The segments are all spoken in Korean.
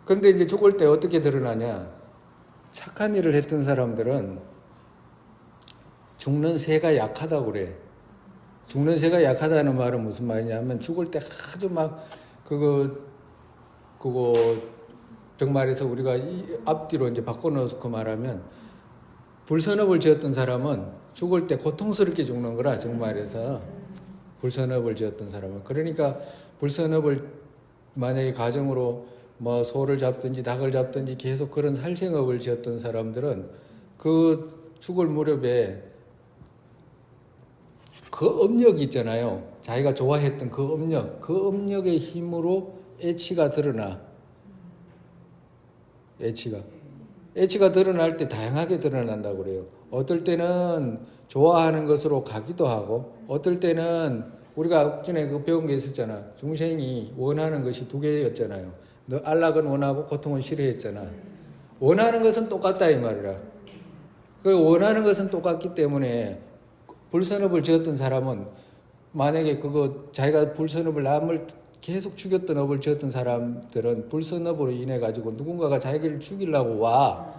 근데 이제 죽을 때 어떻게 드러나냐? 착한 일을 했던 사람들은 죽는 새가 약하다고 그래. 죽는 새가 약하다는 말은 무슨 말이냐면 죽을 때 아주 막 그거 정말해서 우리가 이 앞뒤로 이제 바꿔놓고 말하면 불선업을 지었던 사람은 죽을 때 고통스럽게 죽는 거라 정말해서 불선업을 지었던 사람은 그러니까 불선업을 만약에 가정으로 뭐 소를 잡든지 닭을 잡든지 계속 그런 살생업을 지었던 사람들은 그 죽을 무렵에 그 업력이 있잖아요. 자기가 좋아했던 그 업력, 그 업력의 힘으로 애치가 드러나. 애치가 드러날 때 다양하게 드러난다고 그래요. 어떨 때는 좋아하는 것으로 가기도 하고, 어떨 때는 우리가 전에 그 배운 게 있었잖아. 중생이 원하는 것이 두 개였잖아요. 너 안락은 원하고 고통은 싫어했잖아. 원하는 것은 똑같다 이 말이라. 그 원하는 것은 똑같기 때문에 불선업을 지었던 사람은 만약에 그거 자기가 불선업을 남을 계속 죽였던 업을 지었던 사람들은 불선업으로 인해 가지고 누군가가 자기를 죽이려고 와.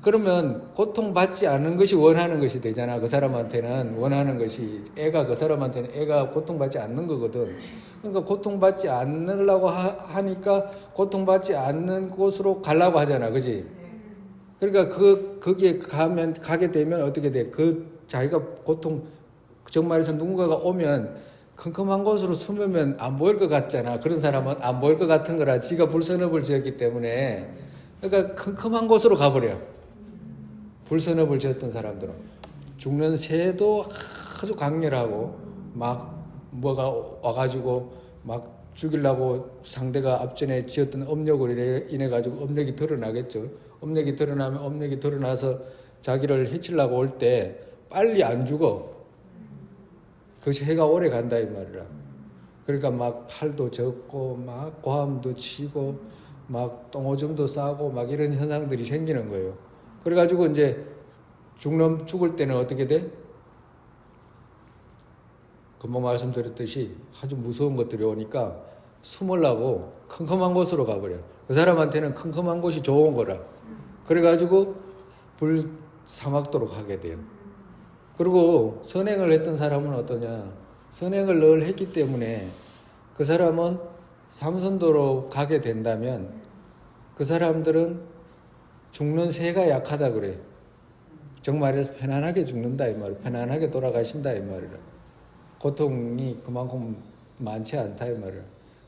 그러면 고통받지 않는 것이 원하는 것이 되잖아. 그 사람한테는 원하는 것이 애가 그 사람한테는 애가 고통받지 않는 거거든. 그러니까 고통받지 않으려고 하니까 고통받지 않는 곳으로 가려고 하잖아. 그지? 그러니까 거기에 가게 되면 어떻게 돼? 자기가 고통, 정말에서 누군가가 오면 컴컴한 곳으로 숨으면 안 보일 것 같잖아. 그런 사람은 안 보일 것 같은 거라 지가 불선업을 지었기 때문에. 그러니까 컴컴한 곳으로 가버려. 불선업을 지었던 사람들은. 죽는 새도 아주 강렬하고 막 뭐가 와가지고 막 죽이려고 상대가 앞전에 지었던 업력으로 인해 가지고 업력이 드러나겠죠. 업력이 드러나면 업력이 드러나서 자기를 해치려고 올 때 빨리 안 죽어. 그것이 해가 오래 간다 이 말이라. 그러니까 막 팔도 젖고 막 고함도 치고 막 똥오줌도 싸고 막 이런 현상들이 생기는 거예요. 그래가지고 이제 죽을 때는 어떻게 돼? 금방 말씀드렸듯이 아주 무서운 것들이 오니까 숨으려고 컴컴한 곳으로 가버려. 그 사람한테는 컴컴한 곳이 좋은 거라. 그래가지고 불사막도로 가게 돼요. 그리고 선행을 했던 사람은 어떠냐? 선행을 늘 했기 때문에 그 사람은 삼선도로 가게 된다면 그 사람들은 죽는 새가 약하다 그래. 정말해서 편안하게 죽는다 이 말이야. 편안하게 돌아가신다 이 말이야. 고통이 그만큼 많지 않다 이 말이야.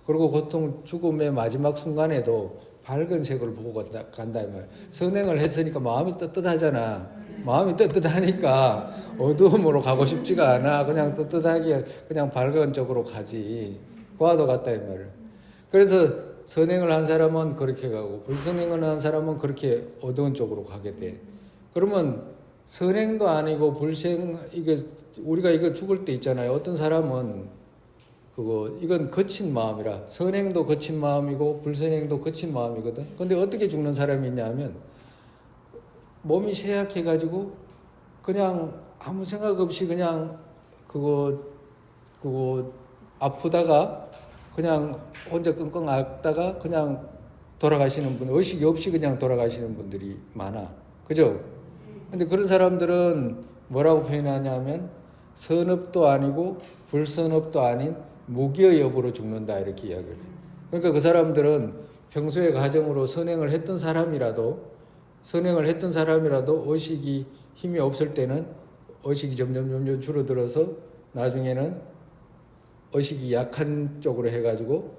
그리고 죽음의 마지막 순간에도 밝은 색을 보고 간다 이 말이야. 선행을 했으니까 마음이 떳떳하잖아. 마음이 떳떳하니까 어두움으로 가고 싶지가 않아. 그냥 떳떳하게 그냥 밝은 쪽으로 가지. 그와도 같다 이 말이야. 그래서 선행을 한 사람은 그렇게 가고 불선행을 한 사람은 그렇게 어두운 쪽으로 가게 돼. 그러면 선행도 아니고 이게 우리가 이거 죽을 때 있잖아요. 어떤 사람은 이건 거친 마음이라 선행도 거친 마음이고 불선행도 거친 마음이거든. 근데 어떻게 죽는 사람이 있냐면 몸이 쇠약해가지고 그냥 아무 생각 없이 그냥 그거 아프다가 그냥 혼자 끙끙 앓다가 그냥 돌아가시는 분, 의식이 없이 그냥 돌아가시는 분들이 많아. 그죠? 근데 그런 사람들은 뭐라고 표현하냐면 선업도 아니고 불선업도 아닌 무기의 업으로 죽는다 이렇게 이야기를 해요. 그러니까 그 사람들은 평소에 가정으로 선행을 했던 사람이라도 의식이 힘이 없을 때는 의식이 점점 줄어들어서 나중에는 의식이 약한 쪽으로 해가지고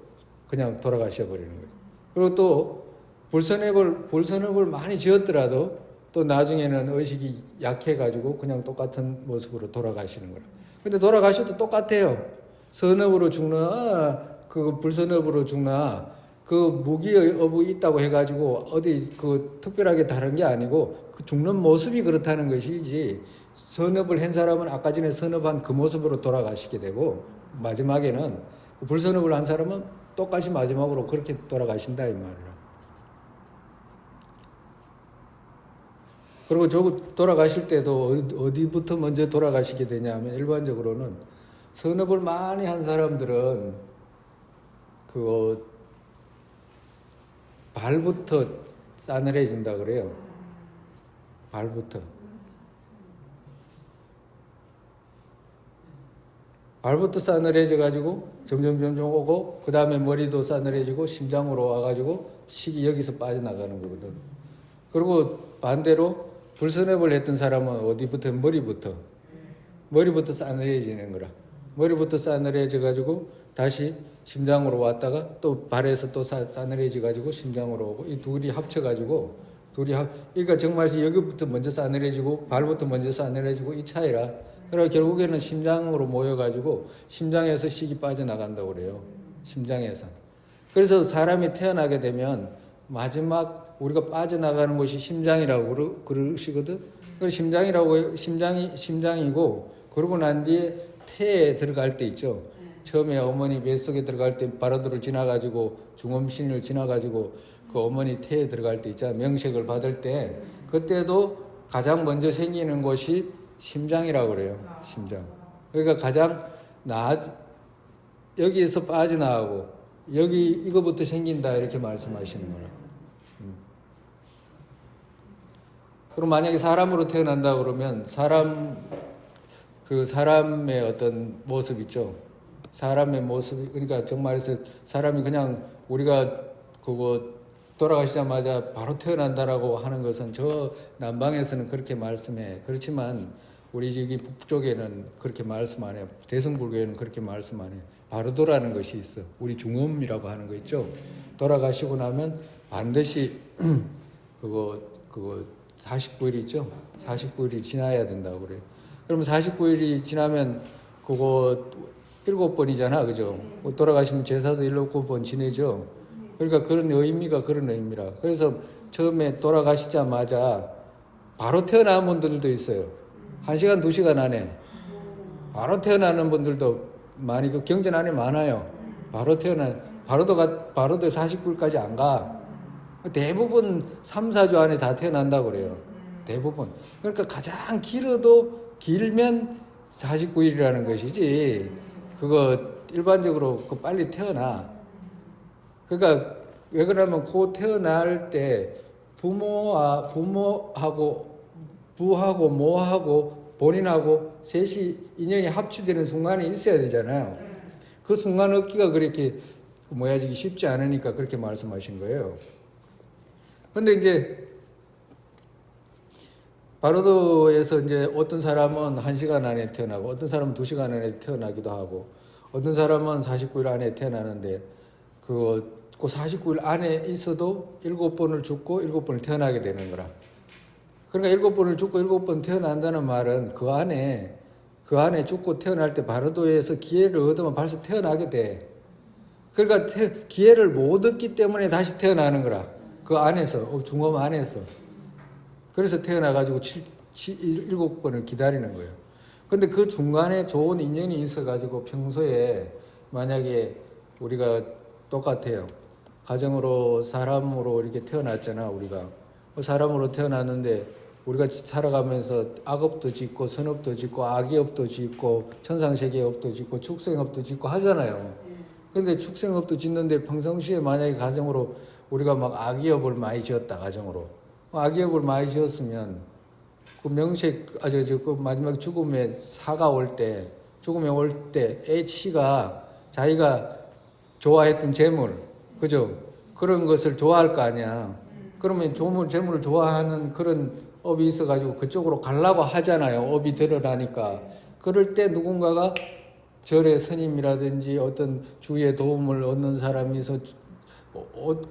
그냥 돌아가셔 버리는 거예요. 그리고 또 불선업을 많이 지었더라도 또 나중에는 의식이 약해가지고 그냥 똑같은 모습으로 돌아가시는 거라. 근데 돌아가셔도 똑같아요. 선업으로 죽나 불선업으로 죽나 그 무기의 업이 있다고 해가지고 어디 특별하게 다른 게 아니고 그 죽는 모습이 그렇다는 것이지 선업을 한 사람은 아까 전에 선업한 그 모습으로 돌아가시게 되고 마지막에는 불선업을 한 사람은 똑같이 마지막으로 그렇게 돌아가신다 이 말이라. 그리고 돌아가실 때도 어디부터 먼저 돌아가시게 되냐면 일반적으로는 선업을 많이 한 사람들은 발부터 싸늘해진다 그래요. 발부터. 발부터 싸늘해져 가지고 점점 오고 그 다음에 머리도 싸늘해지고 심장으로 와가지고 식이 여기서 빠져나가는 거거든. 그리고 반대로 불선업을 했던 사람은 어디부터? 머리부터 싸늘해지는 거라. 머리부터 싸늘해져 가지고 다시 심장으로 왔다가 또 발에서 또 싸늘해져 가지고 심장으로 오고 이 둘이 합쳐 가지고 그러니까 정말 여기부터 먼저 싸늘해지고 발부터 먼저 싸늘해지고 이 차이라. 그러니까 결국에는 심장으로 모여가지고 심장에서 식이 빠져나간다고 그래요. 심장에서. 그래서 사람이 태어나게 되면 마지막 우리가 빠져나가는 곳이 심장이라고 그러시거든. 그 심장이고 그러고 난 뒤에 태에 들어갈 때 있죠. 처음에 어머니 뱃속에 들어갈 때 바로들을 지나가지고 중음신을 지나가지고 그 어머니 태에 들어갈 때 있잖아. 명색을 받을 때 그때도 가장 먼저 생기는 곳이 심장이라고 그래요. 심장. 그러니까 가장 여기에서 빠져나가고 여기 이거부터 생긴다 이렇게 말씀하시는 거라. 그럼 만약에 사람으로 태어난다 그러면 사람의 어떤 모습 있죠. 사람의 모습 그러니까 정말에서 사람이 그냥 우리가 그거 돌아가시자마자 바로 태어난다라고 하는 것은 저 남방에서는 그렇게 말씀해. 그렇지만 우리 여기 북쪽에는 그렇게 말씀 안 해요. 대승불교에는 그렇게 말씀 안 해요. 바로도라는 것이 있어. 우리 중음이라고 하는 거 있죠. 돌아가시고 나면 반드시 그거 49일 있죠. 49일이 지나야 된다고 그래요. 그러면 49일이 지나면 그거 7번이잖아. 그죠? 돌아가시면 제사도 7번 지내죠. 그러니까 그런 의미가 그런 의미라. 그래서 처음에 돌아가시자마자 바로 태어나는 분들도 있어요. 1시간, 2시간 안에. 바로 태어나는 분들도 많이, 그 경전 안에 많아요. 바로도 49일까지 안 가. 대부분 3, 4주 안에 다 태어난다고 그래요. 대부분. 그러니까 가장 길면 49일이라는 것이지. 그거 일반적으로 빨리 태어나. 그러니까 왜 그러냐면 그 태어날 때 부모하고 부하고 모하고 본인하고 셋이 인연이 합치되는 순간이 있어야 되잖아요. 그 순간 얻기가 그렇게 모여지기 쉽지 않으니까 그렇게 말씀하신 거예요. 근데 이제 바로도에서 이제 어떤 사람은 1시간 안에 태어나고 어떤 사람은 2시간 안에 태어나기도 하고 어떤 사람은 49일 안에 태어나는데 그 49일 안에 있어도 7번을 죽고 7번을 태어나게 되는 거라. 그러니까 7번을 죽고 7번 태어난다는 말은 그 안에 죽고 태어날 때 바로도에서 기회를 얻으면 벌써 태어나게 돼. 그러니까 기회를 못 얻기 때문에 다시 태어나는 거라. 그 안에서, 중음 안에서. 그래서 태어나가지고 7번을 기다리는 거예요. 근데 그 중간에 좋은 인연이 있어가지고 평소에 만약에 우리가 똑같아요. 가정으로 사람으로 이렇게 태어났잖아, 우리가. 사람으로 태어났는데 우리가 살아가면서 악업도 짓고 선업도 짓고 악의업도 짓고 천상세계업도 짓고 축생업도 짓고 하잖아요. 근데 축생업도 짓는데 평상시에 만약에 가정으로 우리가 막 악의업을 많이 지었다, 가정으로. 악의업을 많이 지었으면 그 명색, 그 마지막 죽음에 죽음에 올 때 H가 자기가 좋아했던 재물, 그죠? 그런 것을 좋아할 거 아니야. 그러면 재물을 좋아하는 그런 업이 있어가지고 그쪽으로 가려고 하잖아요. 업이 드러나니까. 그럴 때 누군가가 절의 스님이라든지 어떤 주위에 도움을 얻는 사람이 있어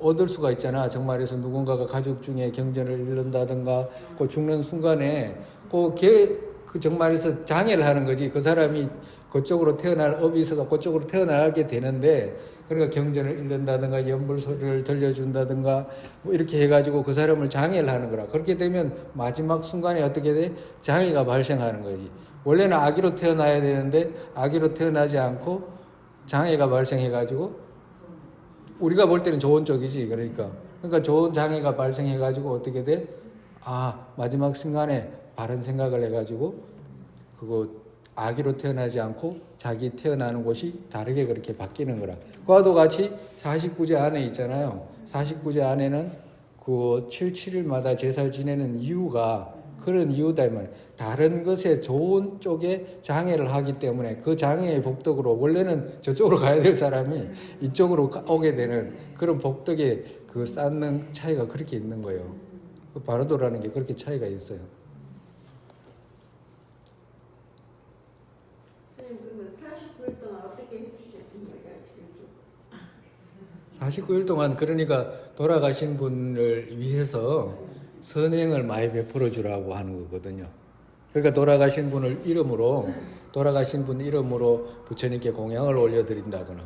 얻을 수가 있잖아. 정말에서 누군가가 가족 중에 경전을 잃는다든가 그 죽는 순간에 그 정말에서 장애를 하는 거지. 그 사람이 그쪽으로 태어날 업이 있어서 그쪽으로 태어나게 되는데 그러니까 경전을 읽는다든가 연불 소리를 들려준다든가 뭐 이렇게 해가지고 그 사람을 장애를 하는 거라. 그렇게 되면 마지막 순간에 어떻게 돼? 장애가 발생하는 거지. 원래는 아기로 태어나야 되는데 아기로 태어나지 않고 장애가 발생해가지고 우리가 볼 때는 좋은 쪽이지. 그러니까 좋은 장애가 발생해가지고 어떻게 돼? 마지막 순간에 바른 생각을 해가지고 그거 아기로 태어나지 않고 자기 태어나는 곳이 다르게 그렇게 바뀌는 거라. 그와도 같이 49제 안에 있잖아요. 49제 안에는 그 7일마다 제사를 지내는 이유가 그런 이유다 이 말이에요. 다른 것에 좋은 쪽에 장애를 하기 때문에 그 장애의 복덕으로 원래는 저쪽으로 가야 될 사람이 이쪽으로 오게 되는 그런 복덕의 그 쌓는 차이가 그렇게 있는 거예요. 그 바로도라는 게 그렇게 차이가 있어요. 그러면 49일 동안 어떻게 해주셨던 거예요? 49일 동안 그러니까 돌아가신 분을 위해서 선행을 많이 베풀어 주라고 하는 거거든요. 그러니까 돌아가신 분을 이름으로 돌아가신 분 이름으로 부처님께 공양을 올려드린다거나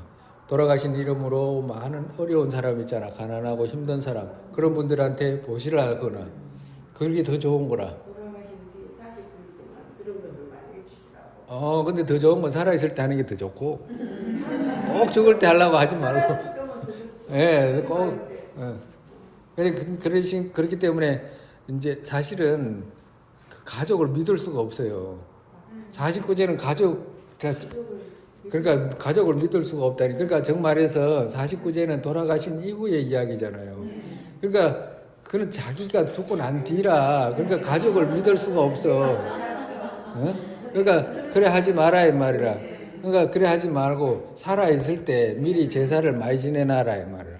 돌아가신 이름으로 많은 어려운 사람 있잖아. 가난하고 힘든 사람 그런 분들한테 보시를 하거나 그게 더 좋은 거라. 돌아가신 지 49일 동안 그런 것을 많이 해주시라고. 근데 더 좋은 건 살아있을 때 하는 게 더 좋고 꼭 죽을 때 하려고 하지 말고 예, 꼭 그렇기 때문에 이제 사실은 가족을 믿을 수가 없어요. 49제는 그러니까 가족을 믿을 수가 없다니. 그러니까 정말해서 49제는 돌아가신 이후의 이야기잖아요. 그러니까 그는 자기가 죽고 난 뒤라 그러니까 가족을 믿을 수가 없어. 그러니까 그래 하지 마라 이 말이라. 그러니까 그래 하지 말고 살아 있을 때 미리 제사를 많이 지내놔라 이 말이라.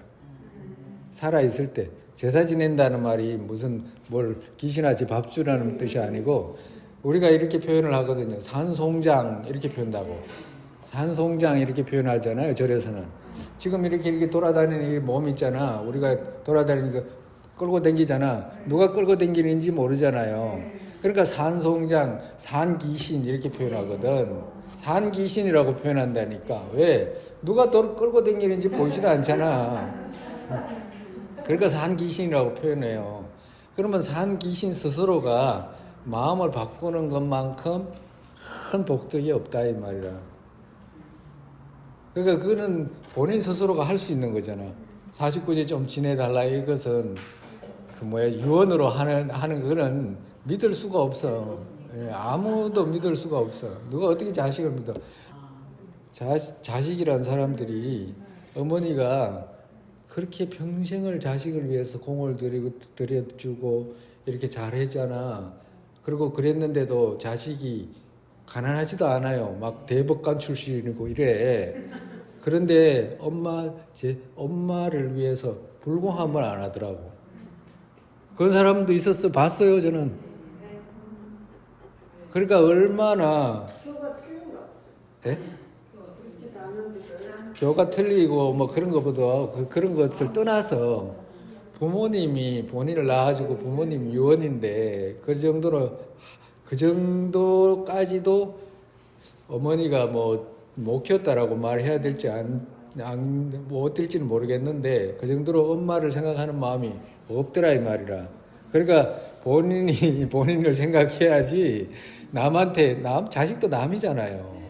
살아 있을 때 제사 지낸다는 말이 무슨 뭘 귀신하지 밥 주라는 뜻이 아니고 우리가 이렇게 표현을 하거든요. 산송장 이렇게 표현하고 산송장 이렇게 표현하잖아요. 절에서는 지금 이렇게 돌아다니는 이 몸 있잖아. 우리가 돌아다니는 거 끌고 다니잖아. 누가 끌고 다니는지 모르잖아요. 그러니까 산송장, 산귀신 이렇게 표현하거든. 산귀신이라고 표현한다니까. 왜? 누가 또 끌고 다니는지 보이지도 않잖아. 그러니까 산귀신이라고 표현해요. 그러면 산귀신 스스로가 마음을 바꾸는 것만큼 큰 복덕이 없다 이 말이라. 그러니까 그거는 본인 스스로가 할 수 있는 거잖아. 49제 좀 지내달라 이것은 유언으로 하는 그거는 믿을 수가 없어. 아무도 믿을 수가 없어. 누가 어떻게 자식을 믿어? 자식이란 사람들이 어머니가 그렇게 평생을 자식을 위해서 공을 들여주고 이렇게 잘했잖아. 그리고 그랬는데도 자식이 가난하지도 않아요. 막 대법관 출신이고 이래. 그런데 엄마를 위해서 불공함을 안 하더라고. 그런 사람도 있었어. 봤어요, 저는. 그러니까 얼마나 교가 틀린 거 없어요. 예? 그렇지도 않은데 교가 틀리고 뭐 그런 것보다 그런 것을 떠나서 부모님이 본인을 낳아주고 부모님 유언인데 그 정도까지도 어머니가 못 키웠다라고 말해야 될지 뭐 어떨지는 모르겠는데 그 정도로 엄마를 생각하는 마음이 없더라 이 말이라. 그러니까 본인이 본인을 생각해야지 자식도 남이잖아요.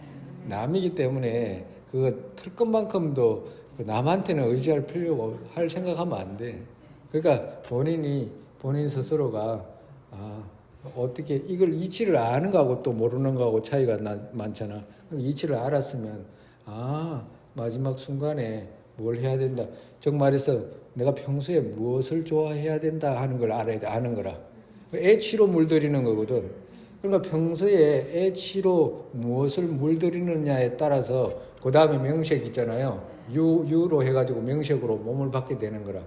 남이기 때문에 그거 틀 것만큼도 남한테는 의지할 필요가 할 생각하면 안 돼. 그러니까 본인 스스로가 어떻게 이걸 이치를 아는 거하고 또 모르는 거하고 차이가 많잖아. 이치를 알았으면 마지막 순간에 뭘 해야 된다. 정말해서 내가 평소에 무엇을 좋아해야 된다 하는 걸 아는 거라. 애치로 물들이는 거거든. 그러니까 평소에 애치로 무엇을 물들이느냐에 따라서 그 다음에 명색 있잖아요. 유로 해가지고 명색으로 몸을 받게 되는 거라.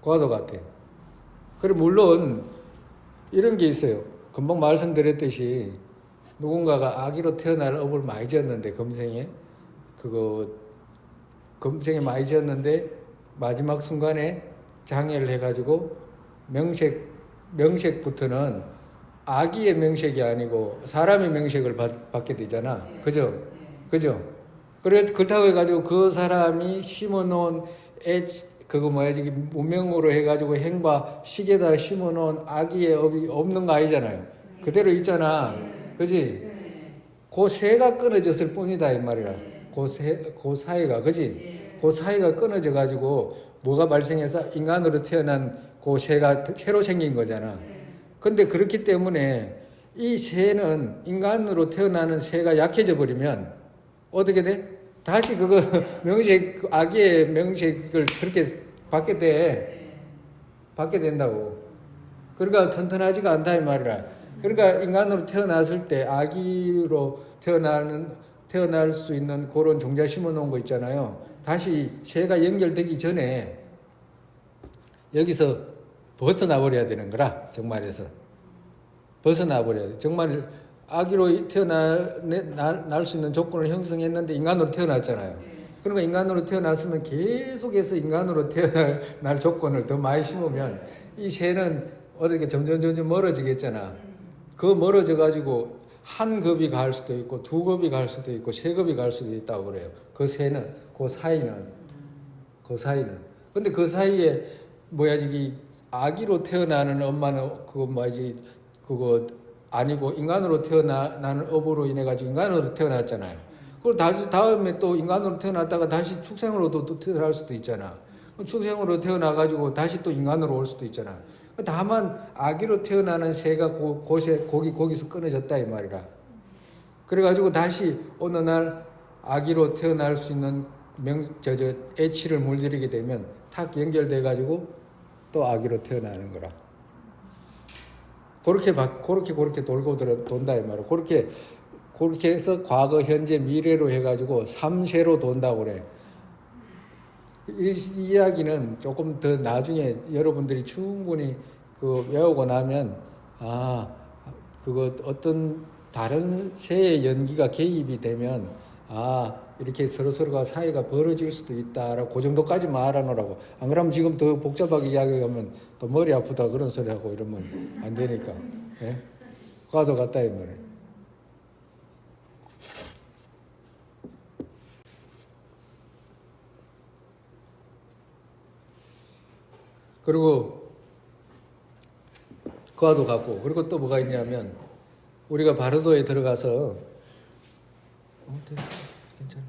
그와도 같아. 그리고 물론 이런 게 있어요. 금방 말씀드렸듯이 누군가가 아기로 태어날 업을 많이 지었는데 금생에 많이 지었는데 마지막 순간에 장애를 해가지고 명색부터는 아기의 명색이 아니고 사람의 명색을 받게 되잖아. 그죠? 그렇다고 해가지고 그 사람이 심어놓은 무명으로 해가지고 행과 시계다 심어놓은 아기의 업이 없는 거 아니잖아요. 그대로 있잖아. 그지? 그 새가 끊어졌을 뿐이다 이 말이야. 그 사이가, 그지? 그 사이가 끊어져가지고 뭐가 발생해서 인간으로 태어난 그 새가 새로 생긴 거잖아. 근데 그렇기 때문에 이 새는 인간으로 태어나는 새가 약해져 버리면 어떻게 돼? 다시 그거 명식 그 아기의 명식을 그렇게 받게 된다고. 그러니까 튼튼하지가 않다 이 말이라. 그러니까 인간으로 태어났을 때 아기로 태어날 수 있는 그런 종자 심어 놓은 거 있잖아요. 다시 새가 연결되기 전에 여기서 벗어나 버려야 되는 거라. 정말에서 벗어나 버려야 돼. 정말 아기로 태어날 수 있는 조건을 형성했는데 인간으로 태어났잖아요. 그러니까 인간으로 태어났으면 계속해서 인간으로 태어날 조건을 더 많이 심으면 이 새는 어떻게 점점 멀어지겠잖아. 그 멀어져 가지고 한 급이 갈 수도 있고 두 급이 갈 수도 있고 세 급이 갈 수도 있다고 그래요. 그 사이는. 근데 그 사이에 저기 아기로 태어나는 엄마는 그거 아니고 인간으로 태어나는 업으로 인해 가지고 인간으로 태어났잖아요. 그리고 다음에 또 인간으로 태어났다가 다시 축생으로도 또 태어날 수도 있잖아. 축생으로 태어나 가지고 다시 또 인간으로 올 수도 있잖아. 다만 아기로 태어나는 새가 거기서 끊어졌다 이 말이라. 그래가지고 다시 어느 날 아기로 태어날 수 있는 애치를 물들이게 되면 탁 연결돼 가지고 또 아기로 태어나는 거라. 그렇게 돌고 돈다 이 말이야. 그렇게 해서 과거, 현재, 미래로 해가지고 3세로 돈다고 그래. 이 이야기는 조금 더 나중에 여러분들이 충분히 외우고 나면 그거 어떤 다른 새의 연기가 개입이 되면 이렇게 서로가 사이가 벌어질 수도 있다라고 그 정도까지만 알아놓으라고. 안 그러면 지금 더 복잡하게 이야기하면 또 머리 아프다 그런 소리 하고 이러면 안 되니까. 예? 과도 같다 이 말이에요. 그리고 과도 같고, 그리고 또 뭐가 있냐면 우리가 바르도에 들어가서 괜찮아.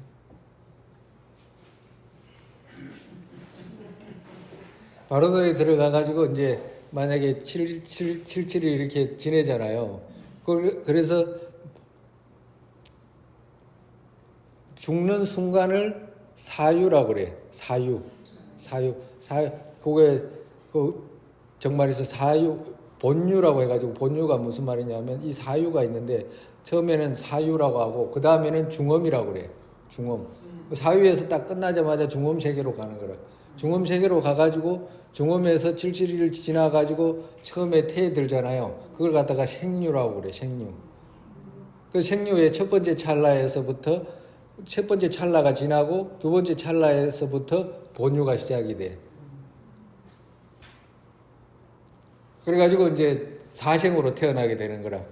바르도에 들어가 가지고 이제 만약에 7일이 이렇게 지내잖아요. 그래서 죽는 순간을 사유라고 그래. 사유. 그게 정말에서 사유 본유라고 해가지고, 본유가 무슨 말이냐면 이 사유가 있는데 처음에는 사유라고 하고 그 다음에는 중엄이라고 그래. 중엄. 사유에서 딱 끝나자마자 중엄 세계로 가는 거라. 중엄 세계로 가가지고 중엄에서 7일을 지나가지고 처음에 태에 들잖아요. 그걸 갖다가 생유라고 그래. 생유. 그 생유의 첫 번째 찰나가 지나고 두 번째 찰나에서부터 본유가 시작이 돼. 그래가지고 이제 사생으로 태어나게 되는 거라.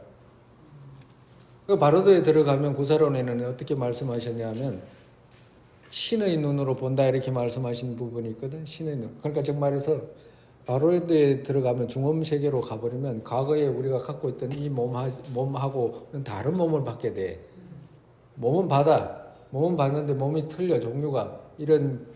그 바로도에 들어가면 구사론에는 어떻게 말씀하셨냐면 신의 눈으로 본다 이렇게 말씀하신 부분이 있거든. 신의 눈. 그러니까 정말해서 바로도에 들어가면 중엄 세계로 가버리면 과거에 우리가 갖고 있던 이 몸하고는 다른 몸을 받게 돼. 몸은 받는데 몸이 틀려. 종류가 이런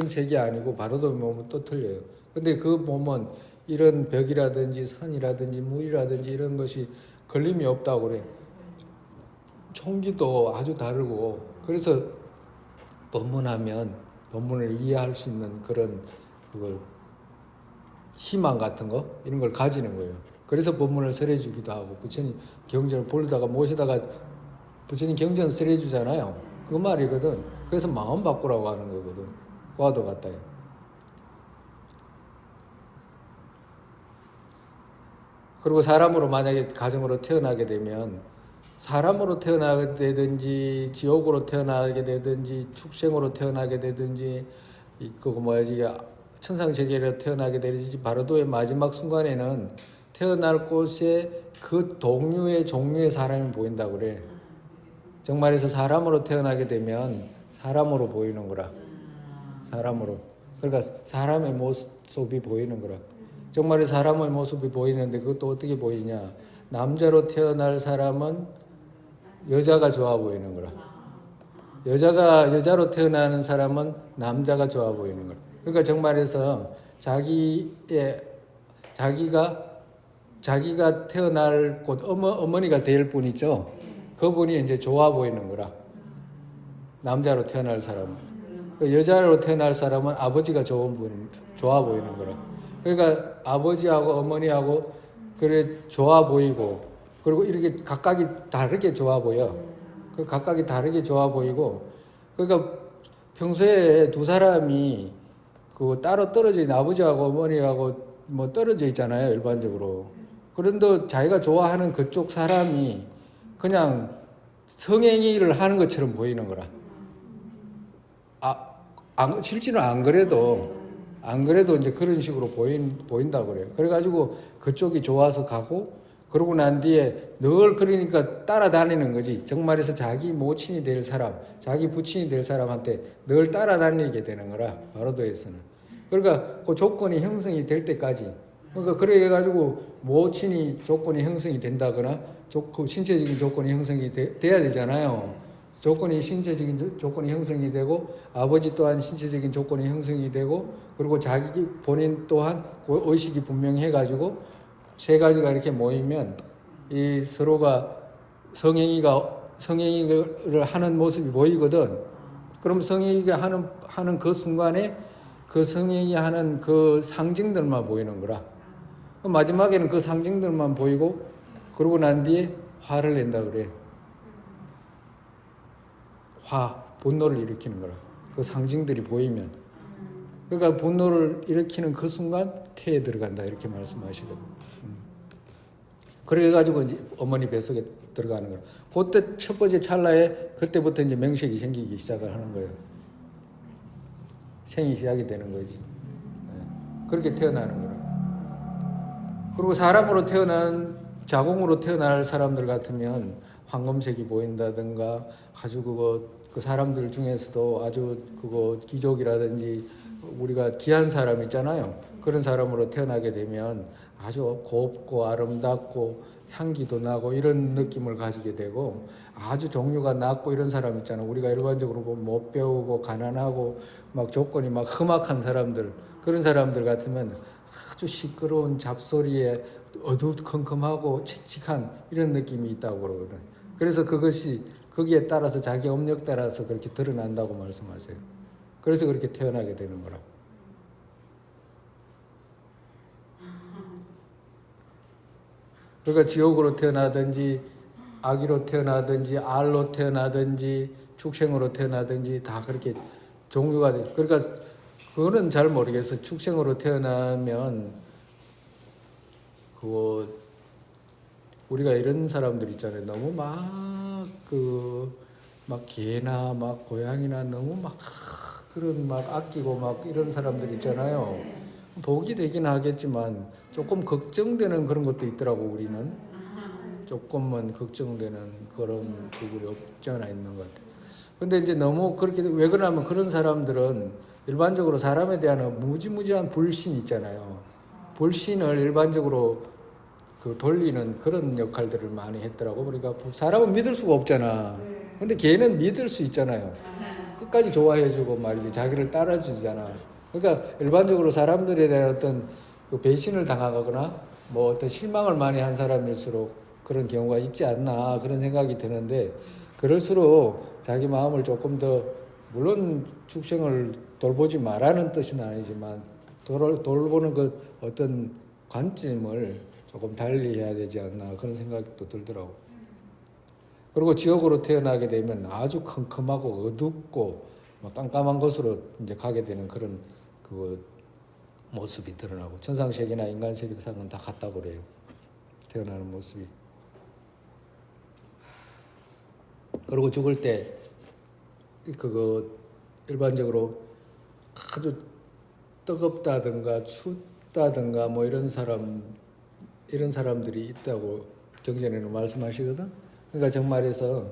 색이 아니고 바로도 몸은 또 틀려요. 근데 그 몸은 이런 벽이라든지 산이라든지 물이라든지 이런 것이 걸림이 없다고 그래. 총기도 아주 다르고. 그래서 법문을 이해할 수 있는 그걸 희망 같은 거 이런 걸 가지는 거예요. 그래서 법문을 설해주기도 하고 부처님 경전을 모시다가 부처님 경전 설해주잖아요. 그 말이거든. 그래서 마음 바꾸라고 하는 거거든. 과도 같아요. 그리고 사람으로 만약에 가정으로 태어나게 되면 사람으로 태어나게 되든지 지옥으로 태어나게 되든지 축생으로 태어나게 되든지 천상세계로 태어나게 되든지 바로도의 마지막 순간에는 태어날 곳에 그 종류의 사람이 보인다고 그래. 정말에서 사람으로 태어나게 되면 사람으로 보이는 거라. 사람으로. 그러니까 사람의 모습이 보이는 거라. 정말에 사람의 모습이 보이는데 그것도 어떻게 보이냐. 남자로 태어날 사람은 여자가 좋아 보이는 거라. 여자로 태어나는 사람은 남자가 좋아 보이는 거라. 그러니까 정말에서 자기가 태어날 곳 어머니가 될 분 있죠. 그분이 이제 좋아 보이는 거라. 남자로 태어날 사람. 그 여자로 태어날 사람은 아버지가 좋아 보이는 거라. 그러니까 아버지하고 어머니하고 그래 좋아 보이고, 그리고 이렇게 각각이 다르게 좋아 보여. 그 각각이 다르게 좋아 보이고, 그러니까 평소에 두 사람이 그 따로 떨어져 있는 아버지하고 어머니하고 뭐 떨어져 있잖아요, 일반적으로. 그런데 자기가 좋아하는 그쪽 사람이 그냥 성행위를 하는 것처럼 보이는 거라. 실제는 안 그래도 이제 그런 식으로 보인다고 그래요. 그래가지고 그쪽이 좋아서 가고, 그러고 난 뒤에 늘 그러니까 따라다니는 거지. 정말에서 자기 모친이 될 사람, 자기 부친이 될 사람한테 늘 따라다니게 되는 거라, 바로도에서는. 그러니까 그 조건이 형성이 될 때까지. 그러니까 그래가지고 모친이 조건이 형성이 된다거나, 그 신체적인 조건이 형성이 돼야 되잖아요. 신체적인 조건이 형성이 되고, 아버지 또한 신체적인 조건이 형성이 되고, 그리고 자기 본인 또한 그 의식이 분명해가지고 세 가지가 이렇게 모이면 이 서로가 성행위를 하는 모습이 보이거든. 그럼 성행위가 하는 그 순간에 그 성행위 하는 그 상징들만 보이는 거라. 마지막에는 그 상징들만 보이고, 그러고 난 뒤에 화를 낸다 그래. 분노를 일으키는 거라. 그 상징들이 보이면. 그러니까 분노를 일으키는 그 순간 태에 들어간다, 이렇게 말씀하시거든요. 그래가지고 이제 어머니 뱃속에 들어가는 거라. 그때 첫 번째 찰나에 그때부터 이제 명색이 생기기 시작을 하는 거예요. 생이 시작이 되는 거지. 그렇게 태어나는 거라. 그리고 사람으로 자궁으로 태어날 사람들 같으면 황금색이 보인다든가, 아주 그 사람들 중에서도 아주 귀족이라든지 우리가 귀한 사람 있잖아요. 그런 사람으로 태어나게 되면 아주 곱고 아름답고 향기도 나고 이런 느낌을 가지게 되고, 아주 종류가 낮고 이런 사람 있잖아요. 우리가 일반적으로 보면 못 배우고 가난하고 막 조건이 막 험악한 사람들, 그런 사람들 같으면 아주 시끄러운 잡소리에 어두컴컴하고 칙칙한 이런 느낌이 있다고 그러거든. 그래서 그것이 거기에 따라서 자기 업력 따라서 그렇게 드러난다고 말씀하세요. 그래서 그렇게 태어나게 되는 거라. 그러니까 지옥으로 태어나든지 아기로 태어나든지 알로 태어나든지 축생으로 태어나든지 다 그렇게 종류가 돼. 그러니까 그거는 잘 모르겠어요. 축생으로 태어나면 우리가 이런 사람들 있잖아요. 너무 막 개나 막 고양이나 너무 막 그런 막 아끼고 막 이런 사람들 있잖아요. 복이 되긴 하겠지만 조금 걱정되는 그런 것도 있더라고. 우리는 조금은 걱정되는 그런 부분이 없지 않아 있는 것 같아요. 근데 이제 너무 그렇게, 왜 그러냐면 그런 사람들은 일반적으로 사람에 대한 무지무지한 불신 있잖아요. 불신을 일반적으로 돌리는 그런 역할들을 많이 했더라고. 그러니까 사람은 믿을 수가 없잖아. 근데 걔는 믿을 수 있잖아요. 끝까지 좋아해주고 말이지, 자기를 따라주잖아. 그러니까 일반적으로 사람들에 대한 어떤 그 배신을 당하거나 뭐 어떤 실망을 많이 한 사람일수록 그런 경우가 있지 않나, 그런 생각이 드는데, 그럴수록 자기 마음을 조금 더, 물론 축생을 돌보지 말라는 뜻은 아니지만 돌보는 그 어떤 관점을 조금 달리 해야 되지 않나, 그런 생각도 들더라고. 그리고 지옥으로 태어나게 되면 아주 컴컴하고 어둡고 뭐 깜깜한 곳으로 이제 가게 되는 그런 그 모습이 드러나고, 천상세계나 인간세계상은 다 같다고 그래요. 태어나는 모습이. 그리고 죽을 때 일반적으로 아주 뜨겁다든가 춥다든가 뭐 이런 사람들이 있다고 경전에는 말씀하시거든. 그러니까 정말에서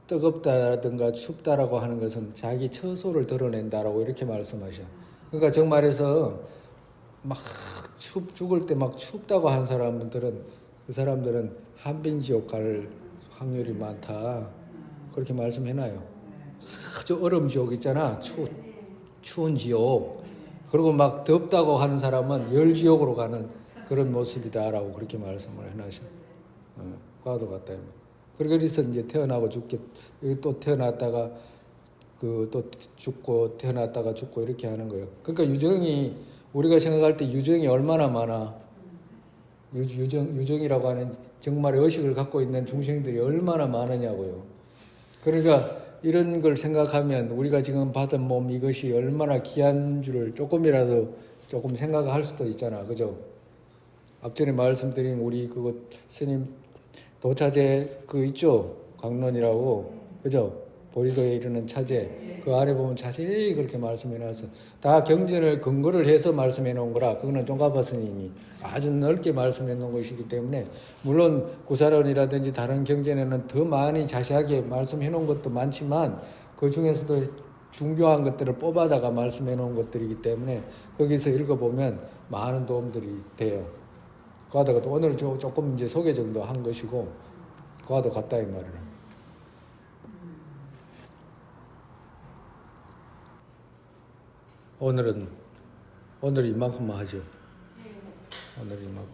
뜨겁다든가 춥다라고 하는 것은 자기 처소를 드러낸다라고 이렇게 말씀하셔. 그러니까 정말에서 막 죽을 때 막 춥다고 하는 사람들은, 그 사람들은 한빈지옥 갈 확률이 많다, 그렇게 말씀해놔요. 아주 얼음 지옥 있잖아. 추운 지옥. 그리고 막 덥다고 하는 사람은 열지옥으로 가는 그런 모습이다라고 그렇게 말씀을 해놔서 과도 같다. 그래서 이제 태어나고 죽게, 또 태어났다가 그 또 죽고 태어났다가 죽고 이렇게 하는 거예요. 그러니까 유정이 우리가 생각할 때 유정이 얼마나 많아. 유정이라고 하는 정말 의식을 갖고 있는 중생들이 얼마나 많으냐고요. 그러니까 이런 걸 생각하면 우리가 지금 받은 몸 이것이 얼마나 귀한 줄을 조금이라도 조금 생각할 수도 있잖아. 그죠? 앞전에 말씀드린 우리 그거 스님 도차제 그 있죠? 강론이라고. 그죠? 보리도에 이르는 차제. 그 아래 보면 자세히 그렇게 말씀해 놨어. 다 경전을 근거를 해서 말씀해 놓은 거라. 그거는 종가파 스님이 아주 넓게 말씀해 놓은 것이기 때문에, 물론 구사론이라든지 다른 경전에는 더 많이 자세하게 말씀해 놓은 것도 많지만 그 중에서도 중요한 것들을 뽑아다가 말씀해 놓은 것들이기 때문에 거기서 읽어보면 많은 도움들이 돼요. 그하다가 또 오늘 조금 이제 소개 정도 한 것이고, 그와도 같다 이 말이에요. 오늘 이만큼만 하죠. 오늘 이만큼.